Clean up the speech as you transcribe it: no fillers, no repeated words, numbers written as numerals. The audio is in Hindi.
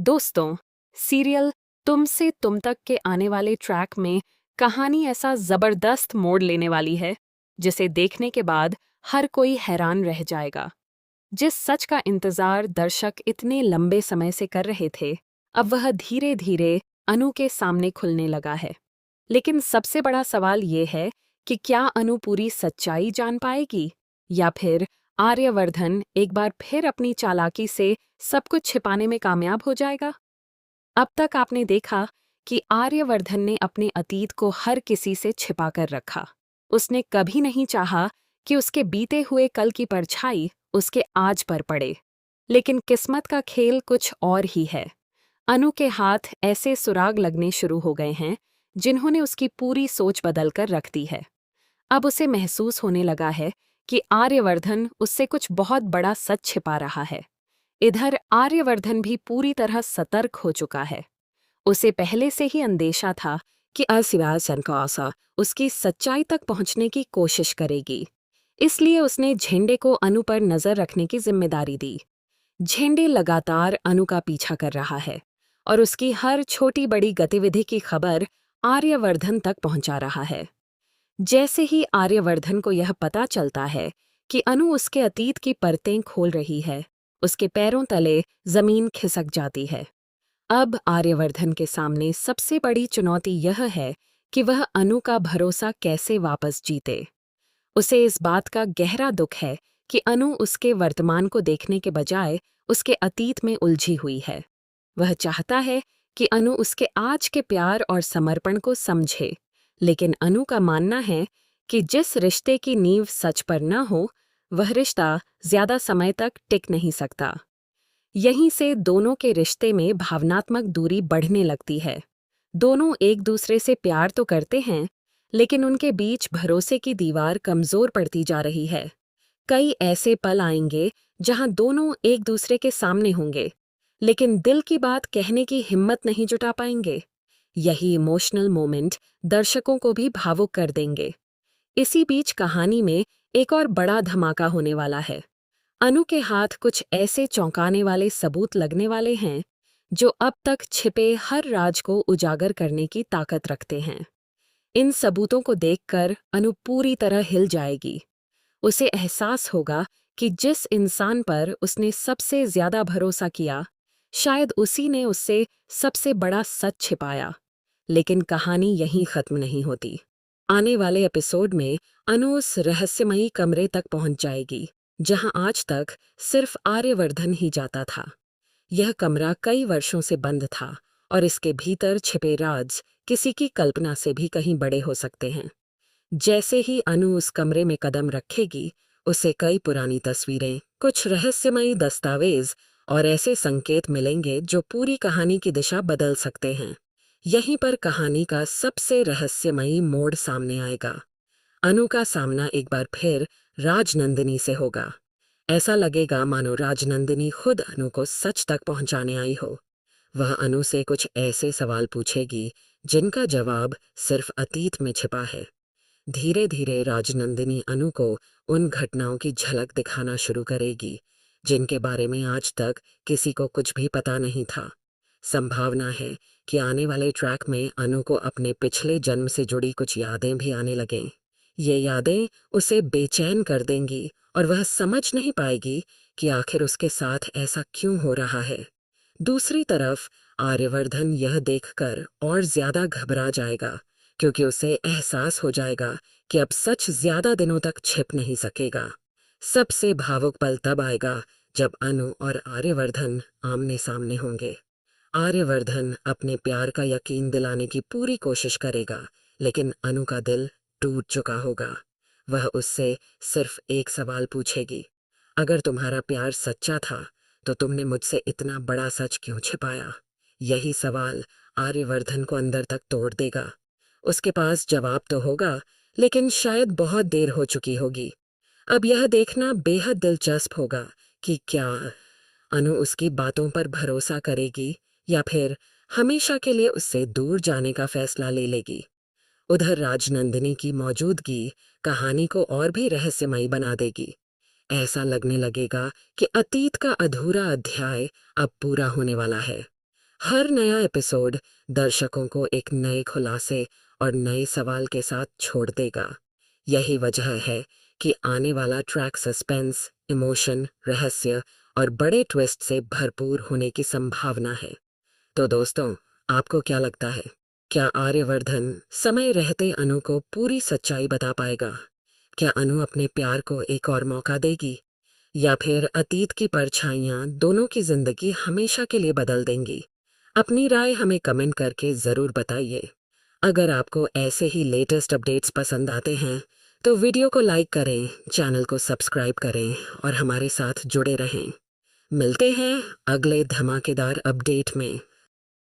दोस्तों, सीरियल तुम से तुम तक के आने वाले ट्रैक में कहानी ऐसा जबरदस्त मोड़ लेने वाली है जिसे देखने के बाद हर कोई हैरान रह जाएगा। जिस सच का इंतजार दर्शक इतने लंबे समय से कर रहे थे, अब वह धीरे धीरे अनु के सामने खुलने लगा है। लेकिन सबसे बड़ा सवाल ये है कि क्या अनु पूरी सच्चाई जान पाएगी या फिर आर्यवर्धन एक बार फिर अपनी चालाकी से सब कुछ छिपाने में कामयाब हो जाएगा। अब तक आपने देखा कि आर्यवर्धन ने अपने अतीत को हर किसी से छिपा कर रखा। उसने कभी नहीं चाहा कि उसके बीते हुए कल की परछाई उसके आज पर पड़े। लेकिन किस्मत का खेल कुछ और ही है। अनु के हाथ ऐसे सुराग लगने शुरू हो गए हैं जिन्होंने उसकी पूरी सोच बदल कर रख दी है। अब उसे महसूस होने लगा है कि आर्यवर्धन उससे कुछ बहुत बड़ा सच छिपा रहा है। इधर आर्यवर्धन भी पूरी तरह सतर्क हो चुका है। उसे पहले से ही अंदेशा था कि असिवाल सनकासा उसकी सच्चाई तक पहुंचने की कोशिश करेगी। इसलिए उसने झेंडे को अनु पर नजर रखने की जिम्मेदारी दी। झेंडे लगातार अनु का पीछा कर रहा है और उसकी हर छोटी बड़ी गतिविधि की खबर आर्यवर्धन तक पहुंचा रहा है। जैसे ही आर्यवर्धन को यह पता चलता है कि अनु उसके अतीत की परतें खोल रही है, उसके पैरों तले जमीन खिसक जाती है। अब आर्यवर्धन के सामने सबसे बड़ी चुनौती यह है कि वह अनु का भरोसा कैसे वापस जीते। उसे इस बात का गहरा दुख है कि अनु उसके वर्तमान को देखने के बजाय उसके अतीत में उलझी हुई है। वह चाहता है कि अनु उसके आज के प्यार और समर्पण को समझे, लेकिन अनु का मानना है कि जिस रिश्ते की नींव सच पर न हो, वह रिश्ता ज्यादा समय तक टिक नहीं सकता। यहीं से दोनों के रिश्ते में भावनात्मक दूरी बढ़ने लगती है। दोनों एक दूसरे से प्यार तो करते हैं, लेकिन उनके बीच भरोसे की दीवार कमजोर पड़ती जा रही है। कई ऐसे पल आएंगे जहां दोनों एक दूसरे के सामने होंगे, लेकिन दिल की बात कहने की हिम्मत नहीं जुटा पाएंगे। यही इमोशनल मोमेंट दर्शकों को भी भावुक कर देंगे। इसी बीच कहानी में एक और बड़ा धमाका होने वाला है। अनु के हाथ कुछ ऐसे चौंकाने वाले सबूत लगने वाले हैं जो अब तक छिपे हर राज को उजागर करने की ताकत रखते हैं। इन सबूतों को देखकर अनु पूरी तरह हिल जाएगी। उसे एहसास होगा कि जिस इंसान पर उसने सबसे ज्यादा भरोसा किया, शायद उसी ने उससे सबसे बड़ा सच छिपाया। लेकिन कहानी यहीं खत्म नहीं होती। आने वाले एपिसोड में अनु उस रहस्यमयी कमरे तक पहुंच जाएगी जहां आज तक सिर्फ आर्यवर्धन ही जाता था। यह कमरा कई वर्षों से बंद था और इसके भीतर छिपे राज किसी की कल्पना से भी कहीं बड़े हो सकते हैं। जैसे ही अनु उस कमरे में कदम रखेगी, उसे कई पुरानी तस्वीरें, कुछ रहस्यमयी दस्तावेज और ऐसे संकेत मिलेंगे जो पूरी कहानी की दिशा बदल सकते हैं। यहीं पर कहानी का सबसे रहस्यमयी मोड़ सामने आएगा। अनु का सामना एक बार फिर राजनंदिनी से होगा। ऐसा लगेगा मानो राजनंदिनी खुद अनु को सच तक पहुंचाने आई हो। वह अनु से कुछ ऐसे सवाल पूछेगी जिनका जवाब सिर्फ अतीत में छिपा है। धीरे धीरे राजनंदिनी अनु को उन घटनाओं की झलक दिखाना शुरू करेगी जिनके बारे में आज तक किसी को कुछ भी पता नहीं था। संभावना है कि आने वाले ट्रैक में अनु को अपने पिछले जन्म से जुड़ी कुछ यादें भी आने लगें। ये यादें उसे बेचैन कर देंगी और वह समझ नहीं पाएगी कि आखिर उसके साथ ऐसा क्यों हो रहा है। दूसरी तरफ आर्यवर्धन यह देखकर और ज्यादा घबरा जाएगा, क्योंकि उसे एहसास हो जाएगा कि अब सच ज्यादा दिनों तक छिप नहीं सकेगा। सबसे भावुक पल तब आएगा जब अनु और आर्यवर्धन आमने सामने होंगे। आर्यवर्धन अपने प्यार का यकीन दिलाने की पूरी कोशिश करेगा, लेकिन अनु का दिल टूट चुका होगा। वह उससे सिर्फ एक सवाल पूछेगी, अगर तुम्हारा प्यार सच्चा था तो तुमने मुझसे इतना बड़ा सच क्यों छिपाया? यही सवाल आर्यवर्धन को अंदर तक तोड़ देगा। उसके पास जवाब तो होगा, लेकिन शायद बहुत देर हो चुकी होगी। अब यह देखना बेहद दिलचस्प होगा कि क्या अनु उसकी बातों पर भरोसा करेगी या फिर हमेशा के लिए उससे दूर जाने का फैसला ले लेगी। उधर राजनंदिनी की मौजूदगी कहानी को और भी रहस्यमयी बना देगी। ऐसा लगने लगेगा कि अतीत का अधूरा अध्याय अब पूरा होने वाला है। हर नया एपिसोड दर्शकों को एक नए खुलासे और नए सवाल के साथ छोड़ देगा। यही वजह है कि आने वाला ट्रैक सस्पेंस, इमोशन, रहस्य और बड़े ट्विस्ट से भरपूर होने की संभावना है। तो दोस्तों, आपको क्या लगता है? क्या आर्यवर्धन समय रहते अनु को पूरी सच्चाई बता पाएगा? क्या अनु अपने प्यार को एक और मौका देगी, या फिर अतीत की परछाइयां दोनों की जिंदगी हमेशा के लिए बदल देंगी? अपनी राय हमें कमेंट करके ज़रूर बताइए। अगर आपको ऐसे ही लेटेस्ट अपडेट्स पसंद आते हैं तो वीडियो को लाइक करें, चैनल को सब्सक्राइब करें और हमारे साथ जुड़े रहें। मिलते हैं अगले धमाकेदार अपडेट में।